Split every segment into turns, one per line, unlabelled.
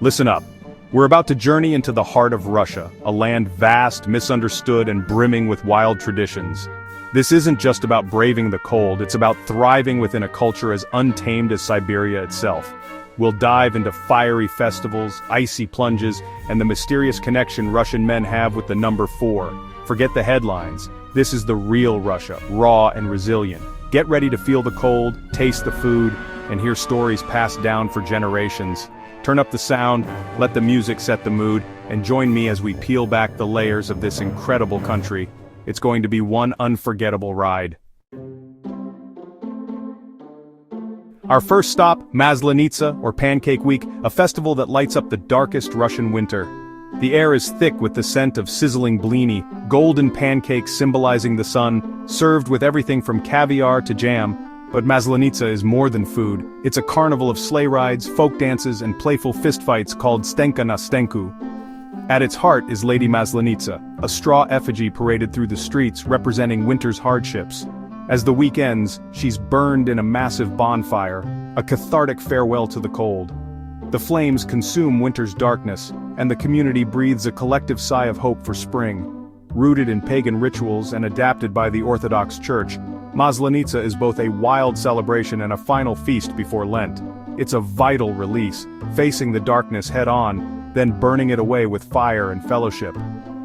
Listen up. We're about to journey into the heart of Russia, a land vast, misunderstood, and brimming with wild traditions. This isn't just about braving the cold, it's about thriving within a culture as untamed as Siberia itself. We'll dive into fiery festivals, icy plunges, and the mysterious connection Russian men have with the number 4. Forget the headlines. This is the real Russia, raw and resilient. Get ready to feel the cold, taste the food, and hear stories passed down for generations. Turn up the sound, let the music set the mood, and join me as we peel back the layers of this incredible country. It's going to be one unforgettable ride. Our first stop, Maslenitsa, or Pancake Week, a festival that lights up the darkest Russian winter. The air is thick with the scent of sizzling blini, golden pancakes symbolizing the sun, served with everything from caviar to jam. But Maslenitsa is more than food. It's a carnival of sleigh rides, folk dances, and playful fistfights called Stenka na Stenku. At its heart is Lady Maslenitsa, a straw effigy paraded through the streets representing winter's hardships. As the week ends, she's burned in a massive bonfire, a cathartic farewell to the cold. The flames consume winter's darkness, and the community breathes a collective sigh of hope for spring. Rooted in pagan rituals and adapted by the Orthodox Church, Maslenitsa is both a wild celebration and a final feast before Lent. It's a vital release, facing the darkness head-on, then burning it away with fire and fellowship.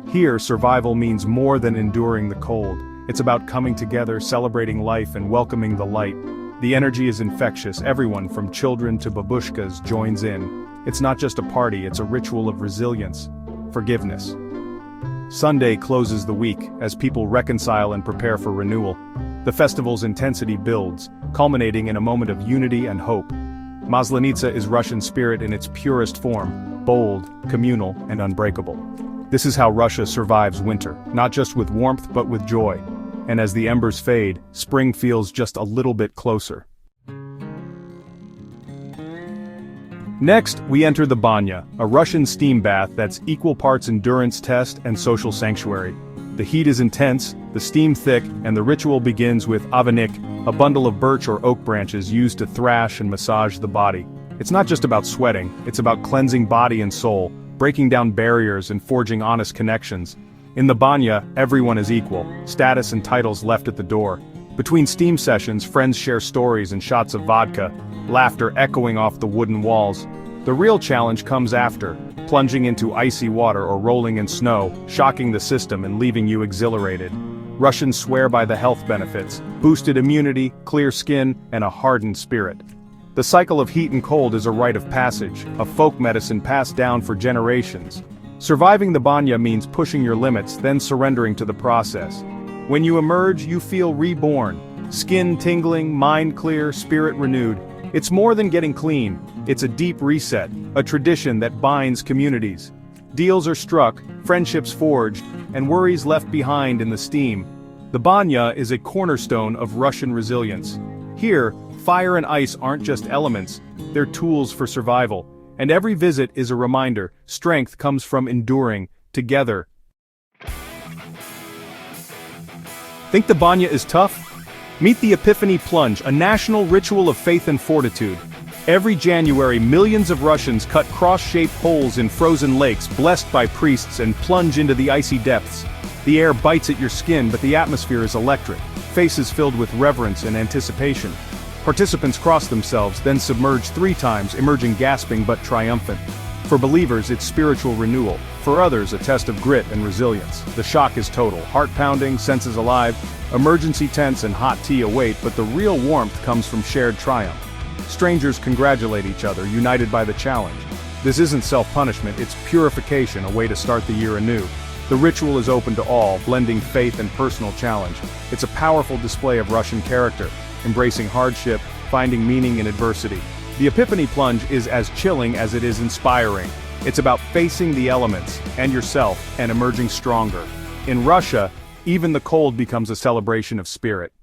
Here, survival means more than enduring the cold. It's about coming together, celebrating life, and welcoming the light. The energy is infectious. Everyone, from children to babushkas, joins in. It's not just a party, it's a ritual of resilience, forgiveness. Sunday closes the week, as people reconcile and prepare for renewal. The festival's intensity builds, culminating in a moment of unity and hope. Maslenitsa is Russian spirit in its purest form, bold, communal, and unbreakable. This is how Russia survives winter, not just with warmth but with joy. And as the embers fade, spring feels just a little bit closer. Next, we enter the banya, a Russian steam bath that's equal parts endurance test and social sanctuary. The heat is intense, the steam thick, and the ritual begins with avanik, a bundle of birch or oak branches used to thrash and massage the body. It's not just about sweating, it's about cleansing body and soul, breaking down barriers and forging honest connections. In the banya, everyone is equal, status and titles left at the door. Between steam sessions, friends share stories and shots of vodka, laughter echoing off the wooden walls. The real challenge comes after, plunging into icy water or rolling in snow, shocking the system and leaving you exhilarated. Russians swear by the health benefits, boosted immunity, clear skin, and a hardened spirit. The cycle of heat and cold is a rite of passage, a folk medicine passed down for generations. Surviving the banya means pushing your limits, then surrendering to the process. When you emerge, you feel reborn, skin tingling, mind clear, spirit renewed. It's more than getting clean, it's a deep reset, a tradition that binds communities. Deals are struck, friendships forged, and worries left behind in the steam. The banya is a cornerstone of Russian resilience. Here, fire and ice aren't just elements, they're tools for survival. And every visit is a reminder, strength comes from enduring, together. Think the banya is tough? Meet the Epiphany Plunge, a national ritual of faith and fortitude. Every January, millions of Russians cut cross-shaped holes in frozen lakes blessed by priests and plunge into the icy depths. The air bites at your skin, but the atmosphere is electric, faces filled with reverence and anticipation. Participants cross themselves, then submerge 3 times, emerging gasping but triumphant. For believers, it's spiritual renewal. For others, a test of grit and resilience. The shock is total, heart pounding, senses alive, emergency tents and hot tea await, but the real warmth comes from shared triumph. Strangers congratulate each other, united by the challenge. This isn't self-punishment, it's purification, a way to start the year anew. The ritual is open to all, blending faith and personal challenge. It's a powerful display of Russian character, embracing hardship, finding meaning in adversity. The Epiphany Plunge is as chilling as it is inspiring. It's about facing the elements, and yourself, and emerging stronger. In Russia, even the cold becomes a celebration of spirit.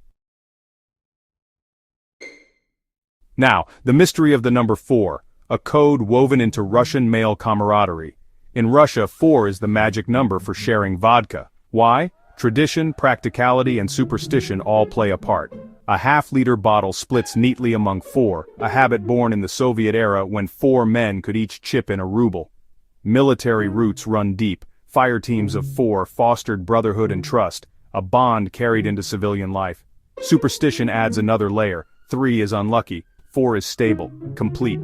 Now, the mystery of the number 4, a code woven into Russian male camaraderie. In Russia, 4 is the magic number for sharing vodka. Why? Tradition, practicality, and superstition all play a part. A half-liter bottle splits neatly among four, a habit born in the Soviet era when 4 men could each chip in a ruble. Military roots run deep, fire teams of 4 fostered brotherhood and trust, a bond carried into civilian life. Superstition adds another layer, 3 is unlucky, 4 is stable, complete.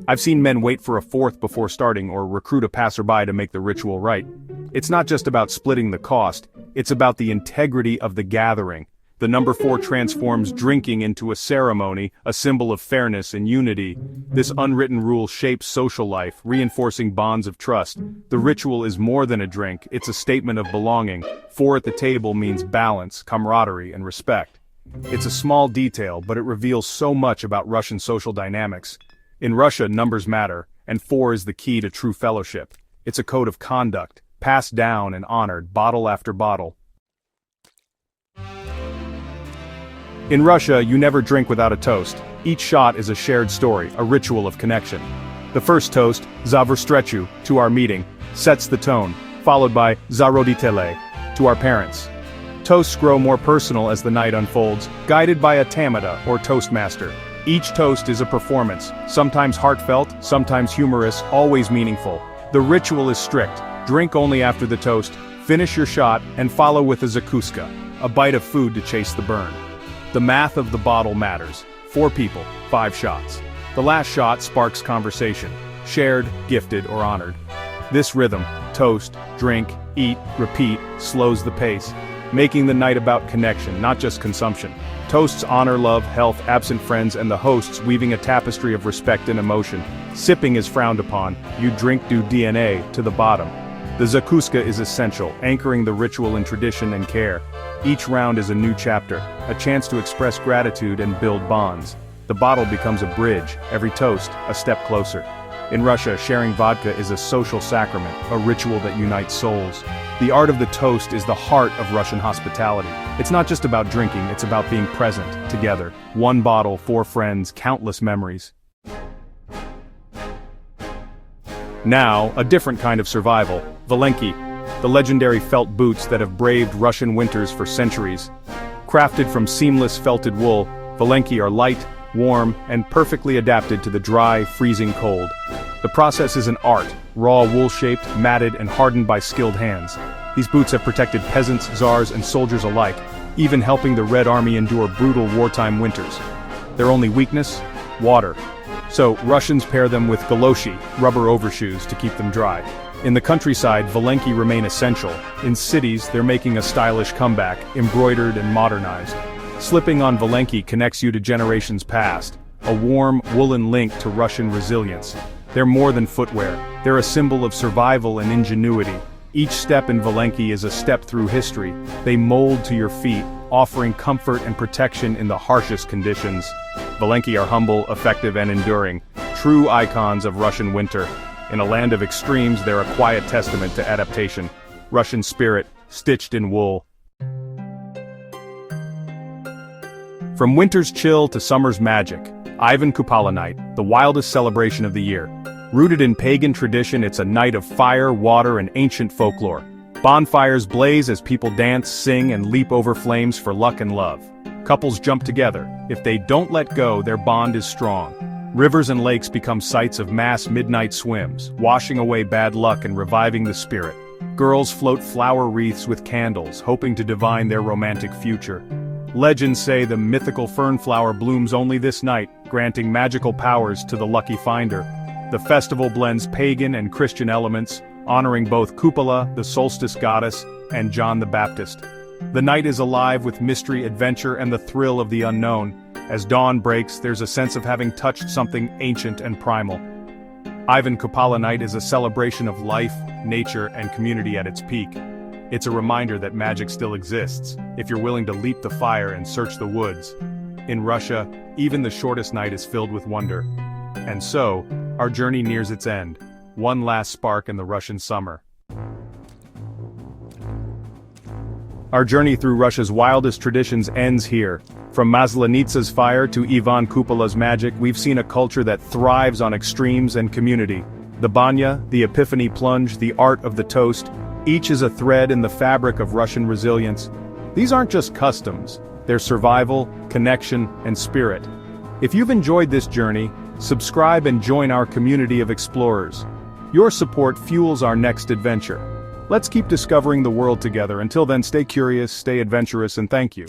I've seen men wait for a 4th before starting or recruit a passerby to make the ritual right. It's not just about splitting the cost, it's about the integrity of the gathering. The number 4 transforms drinking into a ceremony, a symbol of fairness and unity. This unwritten rule shapes social life, reinforcing bonds of trust. The ritual is more than a drink, it's a statement of belonging. 4 at the table means balance, camaraderie, and respect. It's a small detail, but it reveals so much about Russian social dynamics. In Russia, numbers matter, and 4 is the key to true fellowship. It's a code of conduct, passed down and honored, bottle after bottle. In Russia, you never drink without a toast. Each shot is a shared story, a ritual of connection. The first toast, Za Vstrechu, to our meeting, sets the tone, followed by Za Roditele, to our parents. Toasts grow more personal as the night unfolds, guided by a tamada, or toastmaster. Each toast is a performance, sometimes heartfelt, sometimes humorous, always meaningful. The ritual is strict: drink only after the toast, finish your shot, and follow with a zakuska, a bite of food to chase the burn. The math of the bottle matters. 4 people, 5 shots. The last shot sparks conversation, shared, gifted, or honored. This rhythm, toast, drink, eat, repeat, slows the pace, making the night about connection, not just consumption. Toasts honor love, health, absent friends, and the hosts, weaving a tapestry of respect and emotion. Sipping is frowned upon, you drink due DNA, to the bottom. The zakuska is essential, anchoring the ritual in tradition and care. Each round is a new chapter, a chance to express gratitude and build bonds. The bottle becomes a bridge, every toast, a step closer. In Russia, sharing vodka is a social sacrament, a ritual that unites souls. The art of the toast is the heart of Russian hospitality. It's not just about drinking, it's about being present, together. 1 bottle, 4 friends, countless memories. Now, a different kind of survival, Valenki, the legendary felt boots that have braved Russian winters for centuries. Crafted from seamless felted wool, Valenki are light, warm, and perfectly adapted to the dry, freezing cold. The process is an art, raw wool-shaped, matted, and hardened by skilled hands. These boots have protected peasants, czars, and soldiers alike, even helping the Red Army endure brutal wartime winters. Their only weakness? Water. So, Russians pair them with galoshi, rubber overshoes, to keep them dry. In the countryside, Valenki remain essential. In cities, they're making a stylish comeback, embroidered and modernized. Slipping on Valenki connects you to generations past, a warm, woolen link to Russian resilience. They're more than footwear, they're a symbol of survival and ingenuity. Each step in Valenki is a step through history. They mold to your feet, offering comfort and protection in the harshest conditions. Valenki are humble, effective, and enduring, true icons of Russian winter. In a land of extremes, they're a quiet testament to adaptation. Russian spirit, stitched in wool. From winter's chill to summer's magic, Ivan Kupala Night, the wildest celebration of the year. Rooted in pagan tradition, it's a night of fire, water, and ancient folklore. Bonfires blaze as people dance, sing, and leap over flames for luck and love. Couples jump together. If they don't let go, their bond is strong. Rivers and lakes become sites of mass midnight swims, washing away bad luck and reviving the spirit. Girls float flower wreaths with candles, hoping to divine their romantic future. Legends say the mythical fernflower blooms only this night, granting magical powers to the lucky finder. The festival blends pagan and Christian elements, honoring both Kupala, the solstice goddess, and John the Baptist. The night is alive with mystery, adventure, and the thrill of the unknown. As dawn breaks, there's a sense of having touched something ancient and primal. Ivan Kupala Night is a celebration of life, nature, and community at its peak. It's a reminder that magic still exists, if you're willing to leap the fire and search the woods. In Russia, even the shortest night is filled with wonder. And so, our journey nears its end. One last spark in the Russian summer. Our journey through Russia's wildest traditions ends here. From Maslenitsa's fire to Ivan Kupala's magic, we've seen a culture that thrives on extremes and community. The banya, the epiphany plunge, the art of the toast, each is a thread in the fabric of Russian resilience. These aren't just customs, their survival, connection, and spirit. If you've enjoyed this journey, subscribe and join our community of explorers. Your support fuels our next adventure. Let's keep discovering the world together. Until then, stay curious, stay adventurous, and thank you.